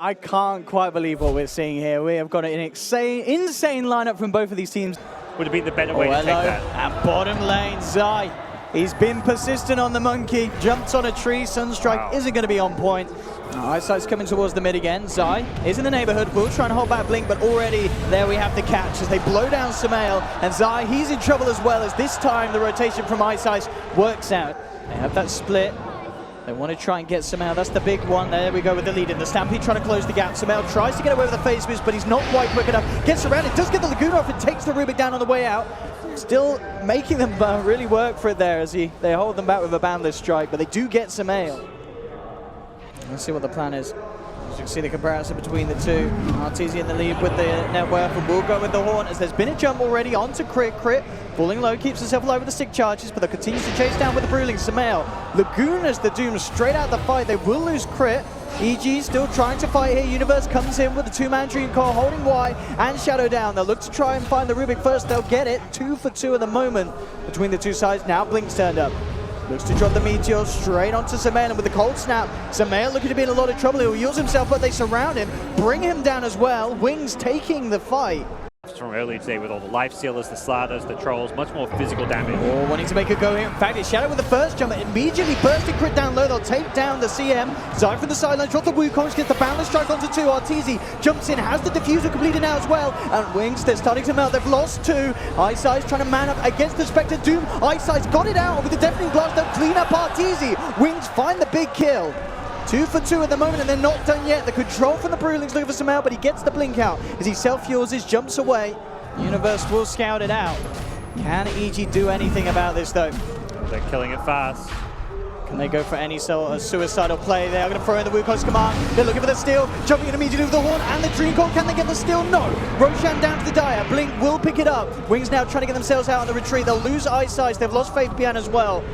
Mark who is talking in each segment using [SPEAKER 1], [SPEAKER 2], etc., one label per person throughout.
[SPEAKER 1] I can't quite believe what we're seeing here. We have got an insane lineup from both of these teams.
[SPEAKER 2] Would have been the better way to take that.
[SPEAKER 1] At bottom lane, Zai. He's been persistent on the monkey. Jumps on a tree. Sunstrike isn't going to be on point. Eyesight's coming towards the mid again. Zai is in the neighborhood. Will try and hold back Blink, but already there we have the catch as they blow down Sumail. And Zai, he's in trouble as well, as this time the rotation from Eyesight works out. They have that split. They want to try and get Sumail. That's the big one. There we go with the lead in. The Stampede trying to close the gap. Sumail tries to get away with the face miss, but he's not quite quick enough. Gets around it, does get the Laguna off and takes the Rubik down on the way out. Still making them really work for it there as they hold them back with a boundless strike, but they do get Sumail. Let's see what the plan is. As you can see the comparison between the two. Arteezy in the lead with the net worth, and will go with the horn as there's been a jump already onto Crit. Crit falling low, keeps himself alive with the stick charges, but they'll continue to chase down with the Bruling. Sumail, Laguna's the Doom straight out the fight. They will lose Crit. EG still trying to fight here. Universe comes in with a two-man Dream Core holding Y and Shadow down. They'll look to try and find the Rubik first. They'll get it. 2 for 2 at the moment between the two sides. Now Blink's turned up. Looks to drop the Meteor straight onto Sumail, and with the cold snap, Sumail looking to be in a lot of trouble. He'll use himself, but they surround him, bring him down as well. Wings taking the fight.
[SPEAKER 2] From earlier today with all the life stealers, the Slatters, the Trolls, much more physical damage.
[SPEAKER 1] Oh, wanting to make a go here. In fact, it's Shadow with the first jump, immediately bursting Crit down low. They'll take down the CM. Zai from the sideline, drop the Wukong, gets the boundless strike onto 2. Arteezy jumps in, has the diffuser completed now as well. And Wings, they're starting to melt. They've lost 2. Eyesight's trying to man up against the Spectre Doom. Eyesight's got it out with the Deafening Blast. They'll clean up Arteezy. Wings find the big kill. 2 for 2 at the moment, and they're not done yet. The control from the Brulings looking for Sumail, but he gets the blink out as he self-fuels his, jumps away. Universe will scout it out. Can EG do anything about this though?
[SPEAKER 2] They're killing it fast.
[SPEAKER 1] Can they go for any sort of suicidal play? They are going to throw in the Wukong's command. They're looking for the steal, jumping in immediately with the horn and the Dream Core. Can they get the steal? No. Roshan down to the Dire. Blink will pick it up. Wings now trying to get themselves out on the retreat. They'll lose Eyesight. They've lost Faith Pian as well.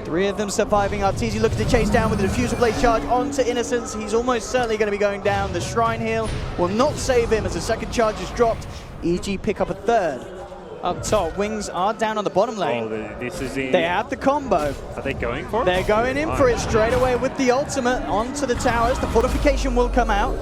[SPEAKER 1] 3 of them surviving. Arteezy looking to chase down with the Diffuser Blade charge onto Innocence. He's almost certainly going to be going down. The Shrine Heal will not save him as the second charge is dropped. EG pick up a third. Up top, Wings are down on the bottom lane.
[SPEAKER 2] Oh, this is the...
[SPEAKER 1] They have the combo.
[SPEAKER 2] Are they going for it?
[SPEAKER 1] They're going in for it straight away with the ultimate onto the towers. The fortification will come out.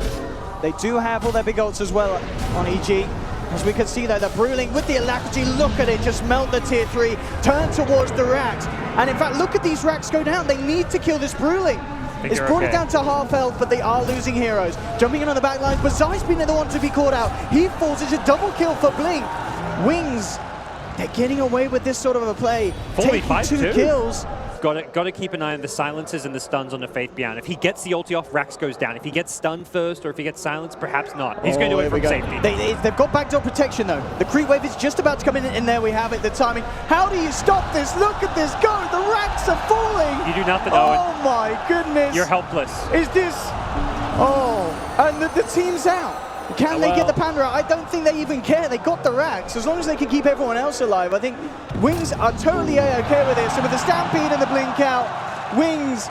[SPEAKER 1] They do have all their big ults as well on EG. As we can see though, the Bruling with the Alacrity, look at it, just melt the tier 3, turn towards the racks. And in fact, look at these racks go down. They need to kill this Bruling. It's brought it down to half health, but they are losing heroes. Jumping in on the back lines, but Zai's been the one to be caught out. He falls, it's a double kill for Blink. Wings, they're getting away with this sort of a play. Taking 2 kills.
[SPEAKER 2] Got to keep an eye on the silences and the stuns on the Faith Beyond. If he gets the ulti off, Rax goes down. If he gets stunned first, or if he gets silenced, perhaps not. He's going to do it from safety.
[SPEAKER 1] They've got backdoor protection though. The creep wave is just about to come in, and there we have it, the timing. How do you stop this? Look at this go! The Rax are falling!
[SPEAKER 2] You do nothing, Owen.
[SPEAKER 1] Oh my goodness!
[SPEAKER 2] You're helpless.
[SPEAKER 1] Is this... Oh, and the team's out. Can they get the Panda out? I don't think they even care. They got the racks. As long as they can keep everyone else alive, I think Wings are totally A-OK with this. So with the Stampede and the Blink out, Wings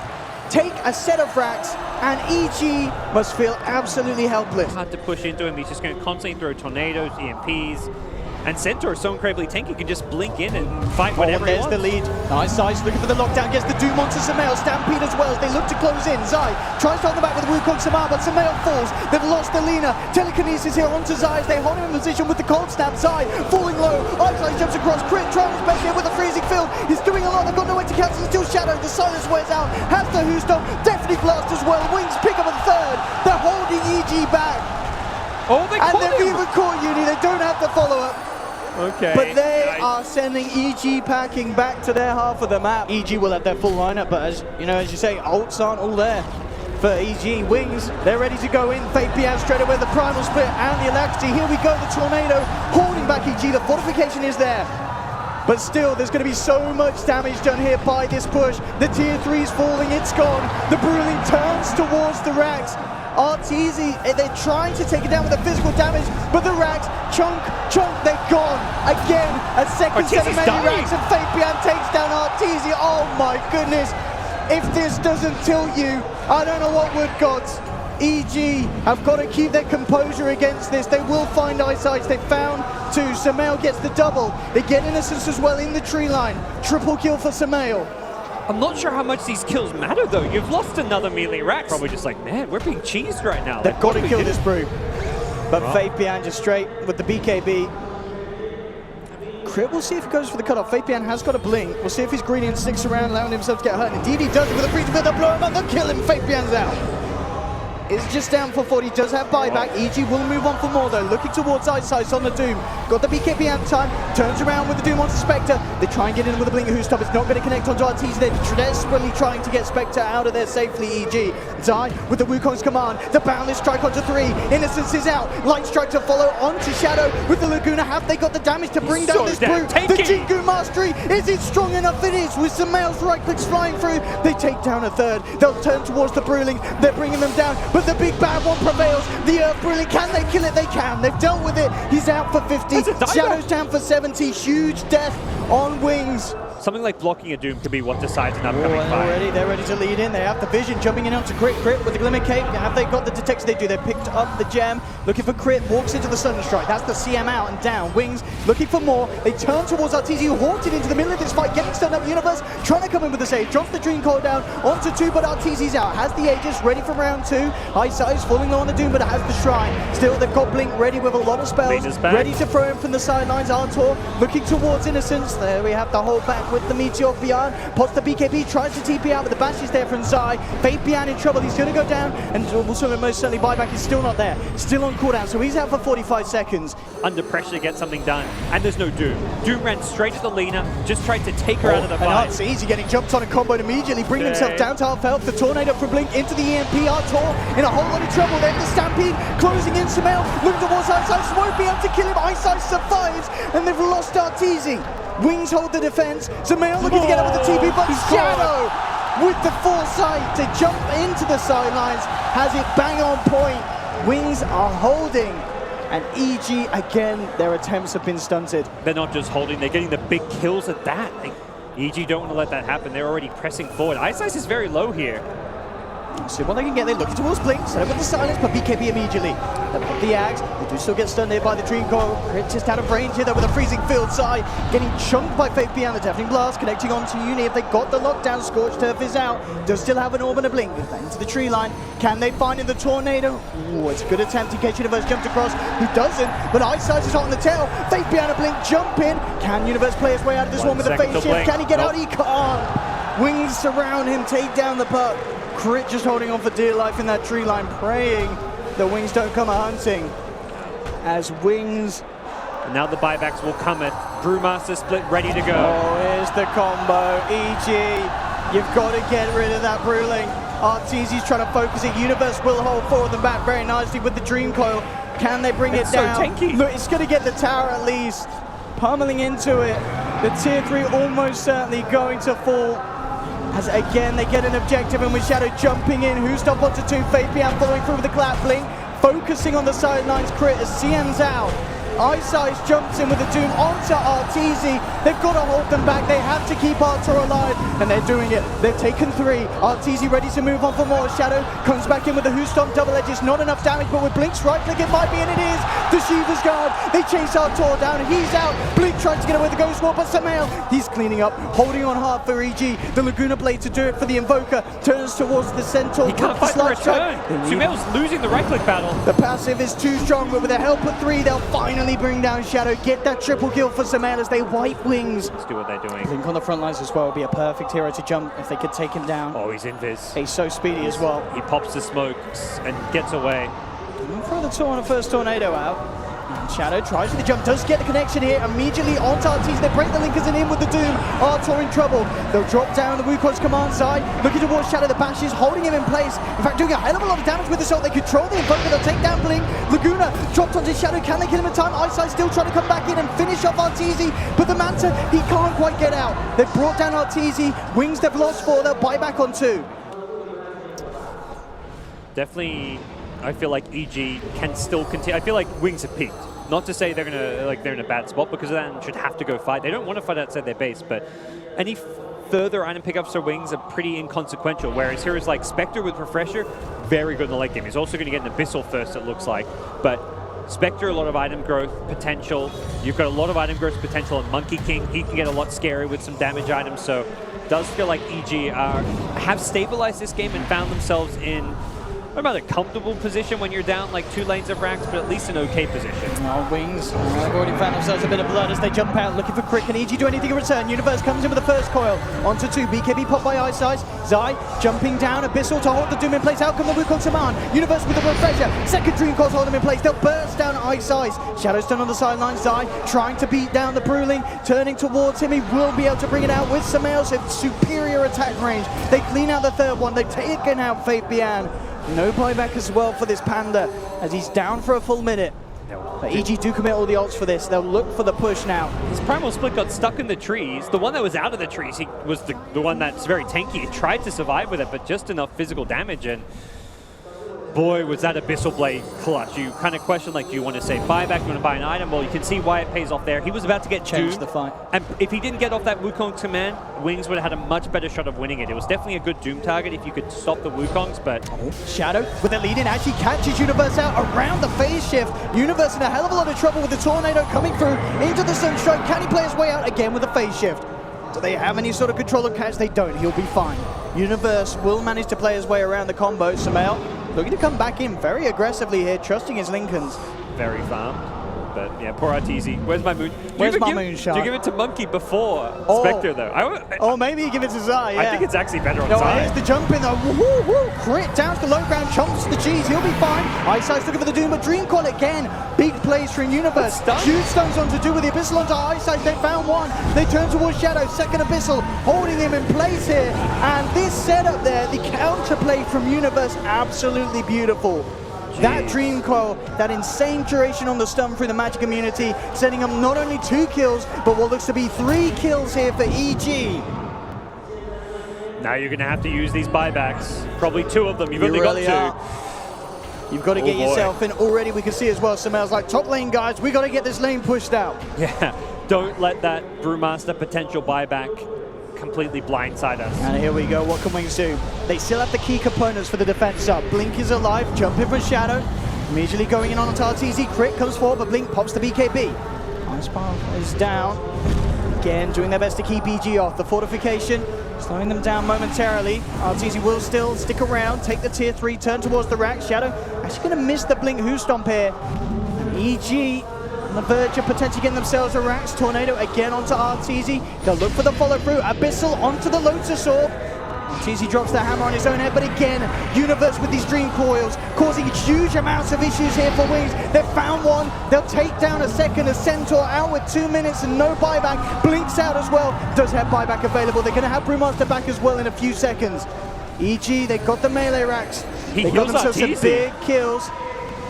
[SPEAKER 1] take a set of racks, and EG must feel absolutely helpless.
[SPEAKER 2] Hard to push into him. He's just going to constantly throw tornadoes, EMPs. And Centaur is so incredibly tanky, he can just blink in and fight whatever he wants.
[SPEAKER 1] There's the lead. Eyesight looking for the lockdown, gets the Doom onto Sumail. Stampede as well as they look to close in. Zai tries to hold the back with the Wukong Samar, but Sumail falls. They've lost the Lina. Telekinesis here onto Zai as they hold him in position with the cold snap. Zai falling low. Eyesight jumps across. Crit trying his best here with the freezing field. He's doing a lot. They've got nowhere to cancel until Shadow. The silence wears out. Has the Whoostop. Definitely blast as well. Wings pick up a third. They're holding EG back.
[SPEAKER 2] Oh, they caught him.
[SPEAKER 1] And they've even caught Uni. They don't have the follow-up.
[SPEAKER 2] Okay.
[SPEAKER 1] But they are sending EG packing back to their half of the map. EG will have their full lineup, but as you say, ults aren't all there for EG. Wings, they're ready to go in. Faith Pian straight away, the Primal Split and the Alacrity. Here we go, the Tornado holding back EG. The fortification is there. But still, there's going to be so much damage done here by this push. The tier 3's falling, it's gone. The Bruling turns towards the racks. Arteezy, they're trying to take it down with the physical damage, but the racks, chunk, they're gone. Again, a second set of many racks, and Faith Pian takes down Arteezy. Oh my goodness. If this doesn't tilt you, I don't know what would, Godz. EG have got to keep their composure against this. They will find Eyesight. They found 2. Sumail gets the double. They get Innocence as well in the tree line. Triple kill for Sumail.
[SPEAKER 2] I'm not sure how much these kills matter, though. You've lost another melee Rax. Probably just like, man, we're being cheesed right now.
[SPEAKER 1] They've
[SPEAKER 2] Like,
[SPEAKER 1] got to kill this brew. But Faith behind just straight with the BKB. Crit, we'll see if he goes for the cutoff. Faith behind has got a blink. We'll see if he's greedy and sticks around, allowing himself to get hurt. Indeed, he does it with a freeze build. They'll blow him up, they'll kill him. Faith behand's out. Is just down for 40, does have buyback. EG will move on for more though, looking towards Ice on the Doom. Got the BKB at time, turns around with the Doom onto Spectre. They try and get in with the Blinker Who Stop. It's not going to connect onto Arteezy. They're desperately trying to get Spectre out of there safely, EG. Zai with the Wukong's command, the Boundless Strike onto 3. Innocence is out, Light Strike to follow onto Shadow with the Laguna. Have they got the damage to bring down this brute? The Jingu Mastery, is it strong enough? It is, with some Mael's right clicks flying through. They take down a third, they'll turn towards the Brewling. They're bringing them down, but the big bad one prevails. The Earth Brilliant, can they kill it? They can. They've dealt with it. He's out for 50. Shadow's down for 70. Huge death on Wings.
[SPEAKER 2] Something like blocking a Doom could be what decides an upcoming fight.
[SPEAKER 1] They're ready to lead in. They have the vision, jumping in onto Crit with the Glimmer Cape. Have they got the detection? They do. They picked up the gem, looking for Crit, walks into the Sunstrike. That's the CM out and down. Wings looking for more. They turn towards Arteezy, who hawked it into the middle of this fight, getting stunned up. Universe trying to come in with the save. Drops the Dream Coil down onto 2, but Arteezy's out. Has the Aegis ready for round 2. High size falling low on the Doom, but it has the Shrine. Still, they've got Blink ready with a lot of spells. Ready to throw him from the sidelines. Artor looking towards Innocence. There we have the hold back with the Meteor beyond. Pots the BKB, tries to TP out, but the bash is there from Zai. Faith behind in trouble. He's going to go down, and also most certainly buyback is still not there. Still on cooldown, so he's out for 45 seconds.
[SPEAKER 2] Under pressure to get something done, and there's no Doom. Doom ran straight at the Lina, just tried to take her out of the fight.
[SPEAKER 1] And Arteezy getting jumped on and comboed immediately, bringing himself down to half health. The Tornado from Blink into the EMP. Artor in a whole lot of trouble. They have the Stampede closing in. Sumail looking towards Ice won't be able to kill him. Ice survives, and they've lost Arteezy. Wings hold the defense. Sumail looking to get up with the TP, but Shadow with the foresight to jump into the sidelines has it bang on point. Wings are holding. And EG, again, their attempts have been stunted.
[SPEAKER 2] They're not just holding, they're getting the big kills at that. EG don't want to let that happen. They're already pressing forward. Ice is very low here.
[SPEAKER 1] See what they can get. They're looking towards Blink, set up with the silence, but BKB immediately. They put the Axe. They do still get stunned here by the Dream Coil. Crit just out of range here, though, with a freezing field side. Getting chunked by Faith beyond the Deafening Blast, connecting onto Uni. If they got the lockdown, Scorched Turf is out. Does still have an orb and a Blink. Into the tree line. Can they find in the Tornado? Ooh, it's a good attempt in case Universe jumped across. Who doesn't? But Ice is hot on the tail. Faith beyond a Blink, jump in. Can Universe play his way out of this one with a Fate Shift? Can he get out? He can't. Wings surround him, take down the puck. Crit just holding on for dear life in that tree line, praying the Wings don't come a-hunting. As Wings...
[SPEAKER 2] And now the buybacks will come at Brewmaster split ready to go.
[SPEAKER 1] Oh, here's the combo. EG, you've got to get rid of that Brewling. Arteezy's trying to focus it. Universe will hold forward them back very nicely with the Dream Coil. Can they bring it down?
[SPEAKER 2] So tanky.
[SPEAKER 1] Look, it's going to get the tower at least. Pummeling into it. The tier 3 almost certainly going to fall. As again, they get an objective, and with Shadow jumping in, Who Stop onto 2, Faith behind following through with the clap Blink, focusing on the sidelines. Crit as CM's out. Ice jumps in with the Doom onto Arteezy. They've got to hold them back. They have to keep Arthur alive, and they're doing it. They've taken 3. Arteezy ready to move on for more. Shadow comes back in with the Who Stomp double edges. Not enough damage, but with Blink's right click, it might be, and it is. The Shiva's Guard. They chase Arthur down. He's out. Blink tries to get away with the Ghost Wall, but Sumail, he's cleaning up, holding on hard for EG. The Laguna Blade to do it for the Invoker. Turns towards the Centaur.
[SPEAKER 2] He can't fight the return. Sumail's losing the right click battle.
[SPEAKER 1] The passive is too strong, but with the help of 3, they'll finally bring down Shadow. Get that triple kill for Sumail as they wipe Wings.
[SPEAKER 2] Let's do what they're doing.
[SPEAKER 1] Blink on the front lines as well would be a perfect hero to jump if they could take him down.
[SPEAKER 2] Oh, he's invis.
[SPEAKER 1] He's so speedy as well.
[SPEAKER 2] He pops the smokes and gets away.
[SPEAKER 1] Throw the first Tornado out. Shadow tries with the jump, does get the connection here, immediately onto Arteezy. They break the linkers and in with the Doom. Artor in trouble. They'll drop down the Wukong's command side, looking towards Shadow. The bash is holding him in place. In fact, doing a hell of a lot of damage with the shot. They control the Invoker, they'll take down Blink. Laguna dropped onto Shadow. Can they kill him in time? Eyesight still trying to come back in and finish off Arteezy, but the Manta, he can't quite get out. They've brought down Arteezy. Wings they've lost 4, they'll buy back on 2.
[SPEAKER 2] Definitely, I feel like EG can still continue. I feel like Wings have peaked. Not to say they're in a bad spot, because then should have to go fight. They don't want to fight outside their base, but any further item pickups for Wings are pretty inconsequential. Whereas heroes like Spectre with Refresher, very good in the late game. He's also going to get an Abyssal first, it looks like. But Spectre, a lot of item growth potential. You've got a lot of item growth potential on Monkey King. He can get a lot scary with some damage items. So does feel like EG have stabilized this game and found themselves in about a comfortable position when you're down like 2 lanes of racks, but at least an okay position.
[SPEAKER 1] Oh, Wings, they've already found themselves a bit of blood as they jump out looking for Crick. Can EG do anything in return? Universe comes in with the first coil. Onto 2, BKB popped by Ice Ice. Zai jumping down, Abyssal to hold the Doom in place. Out come the Wukong Command. Universe with the refresher. Second Dream Coils hold them in place. They'll burst down Ice Ice. Shadowstone on the sidelines. Zai trying to beat down the Bruling. Turning towards him. He will be able to bring it out with Samael's superior attack range. They clean out the third one. They've taken out Fate Bian. No buyback as well for this Panda as he's down for a full minute. But EG do commit all the ults for this. They'll look for the push now.
[SPEAKER 2] His Primal Split got stuck in the trees. The one that was out of the trees, he was the one that's very tanky. He tried to survive with it, but just enough physical damage. And boy, was that Abyssal Blade clutch. You kind of question, like, do you want to say buyback, do you want to buy an item? Well, you can see why it pays off there. He was about to get
[SPEAKER 1] changed
[SPEAKER 2] Doom,
[SPEAKER 1] the fight.
[SPEAKER 2] And if he didn't get off that Wukong command, Wings would have had a much better shot of winning it. It was definitely a good Doom target if you could stop the Wukongs, but...
[SPEAKER 1] Shadow with the lead in actually catches Universe out around the phase shift. Universe in a hell of a lot of trouble with the Tornado coming through into the Sunstrike. Can he play his way out again with the phase shift? Do they have any sort of control of catch? They don't. He'll be fine. Universe will manage to play his way around the combo. Samael looking to come back in very aggressively here, trusting his Lincolns.
[SPEAKER 2] Very farmed. But yeah, poor Arteezy. Where's my moon?
[SPEAKER 1] Where's my moonshot?
[SPEAKER 2] Do you give it to Monkey before Spectre, though?
[SPEAKER 1] Or maybe you give it to Zai, yeah.
[SPEAKER 2] I think it's actually better on
[SPEAKER 1] no,
[SPEAKER 2] Zai.
[SPEAKER 1] Here's the jump in, though. Woo, woo, crit down to the low ground, chomps the cheese. He'll be fine. Ice Ice looking for the Doom, but Dream Coil again. Big plays for Universe. Huge stuns on to do with the Abyssal onto Ice Ice. They found one. They turn towards Shadow. Second Abyssal holding him in place here. And this setup there, the counterplay from Universe, absolutely beautiful. Jeez. That Dream Coil, that insane duration on the stun through the Magic immunity, setting up not only 2 kills, but what looks to be 3 kills here for EG.
[SPEAKER 2] Now you're going to have to use these buybacks. Probably 2 of them. You've only
[SPEAKER 1] really
[SPEAKER 2] got 2.
[SPEAKER 1] You've got to get yourself in. Already we can see as well, Samael's like, top lane, guys. We got to get this lane pushed out.
[SPEAKER 2] Yeah, don't let that Brewmaster potential buyback completely blindside us.
[SPEAKER 1] And here we go, what can Wings do? They still have the key components for the defense up. Blink is alive, jumping from Shadow. Immediately going in on Arteezy. Crit comes forward, but Blink pops the BKB. Ice Palm is down. Again, doing their best to keep EG off. The fortification, slowing them down momentarily. Arteezy will still stick around, take the tier 3, turn towards the rack. Shadow actually going to miss the Blink Who Stomp here. And EG on the verge of potentially getting themselves a racks. Tornado again onto Arteezy. They'll look for the follow through. Abyssal onto the Lotus Orb. Arteezy drops the hammer on his own head, but again, Universe with these Dream Coils, causing huge amounts of issues here for Wings. They've found one. They'll take down a second. A Centaur out with 2 minutes and no buyback. Blinks out as well. Does have buyback available. They're going to have Brewmaster back as well in a few seconds. EG, they got the melee racks. They got themselves some big kills.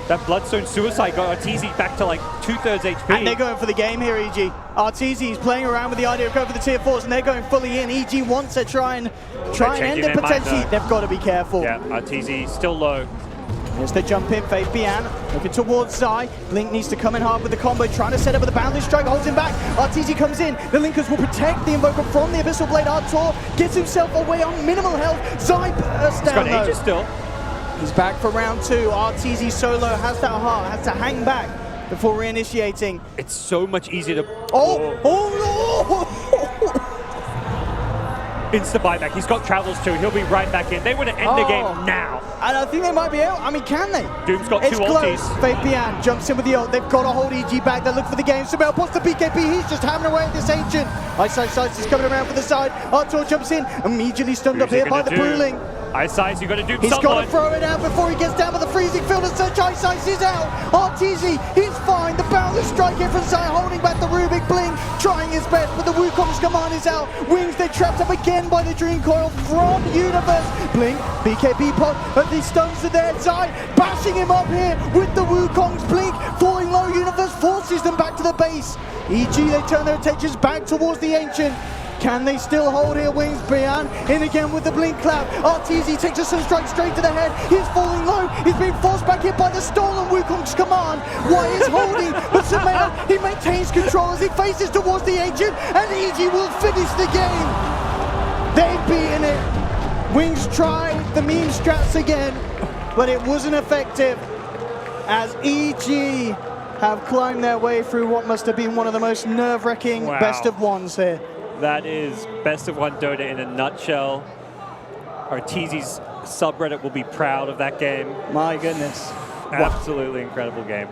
[SPEAKER 2] That Bloodstone Suicide got Arteezy back to like 2/3 HP.
[SPEAKER 1] And they're going for the game here, EG. Arteezy is playing around with the idea of going for the tier 4s, and they're going fully in. EG wants to try and end it potentially. They've got to be careful.
[SPEAKER 2] Yeah, Arteezy still low.
[SPEAKER 1] Here's the jump in, Fate Bian looking towards Zai. Blink needs to come in hard with the combo, trying to set up with the Boundless Strike, holds him back. Arteezy comes in, the Linkers will protect the Invoker from the Abyssal Blade. Artur gets himself away on minimal health. Zai bursts down.
[SPEAKER 2] He's got Aegis still.
[SPEAKER 1] He's back for round 2. Arteezy solo has that heart, has to hang back before reinitiating.
[SPEAKER 2] It's so much easier to...
[SPEAKER 1] Oh no!
[SPEAKER 2] Insta buyback. He's got travels too. He'll be right back in. They want to end the game now.
[SPEAKER 1] And I think they might be able. I mean, can they?
[SPEAKER 2] Doom's got 2 ultis.
[SPEAKER 1] Fate Bian jumps in with the ult. They've got to hold EG back. They look for the game. Samael puts the BKB. He's just hammering away at this Ancient. Ice Ice is coming around for the side. Artur jumps in. Immediately stunned up here by the Bruling.
[SPEAKER 2] Ice Ice, you got to do something.
[SPEAKER 1] He's got to throw it out before he gets down by the freezing field and such. Ice Ice is out. Arteezy, he's fine. The Boundless Strike here from Zai, holding back the Rubik Blink, trying his best, but the Wukong's command is out. Wings, they're trapped up again by the Dream Coil from Universe. Blink, BKB pop, but the stuns are there. Zai bashing him up here with the Wukong's Blink, falling low. Universe forces them back to the base. EG, they turn their attentions back towards the Ancient. Can they still hold here? Wings, Bian in again with the Blink Clap. Arteezy takes a Sunstrike straight to the head. He's falling low. He's being forced back in by the stolen Wukong's command. Why is holding? But Samael, he maintains control as he faces towards the Ancient, and EG will finish the game. They've beaten it. Wings tried the meme strats again, but it wasn't effective as EG have climbed their way through what must have been one of the most nerve-wracking best of ones here.
[SPEAKER 2] That is best of one Dota in a nutshell. Arteezy's subreddit will be proud of that game.
[SPEAKER 1] My goodness.
[SPEAKER 2] Absolutely incredible game.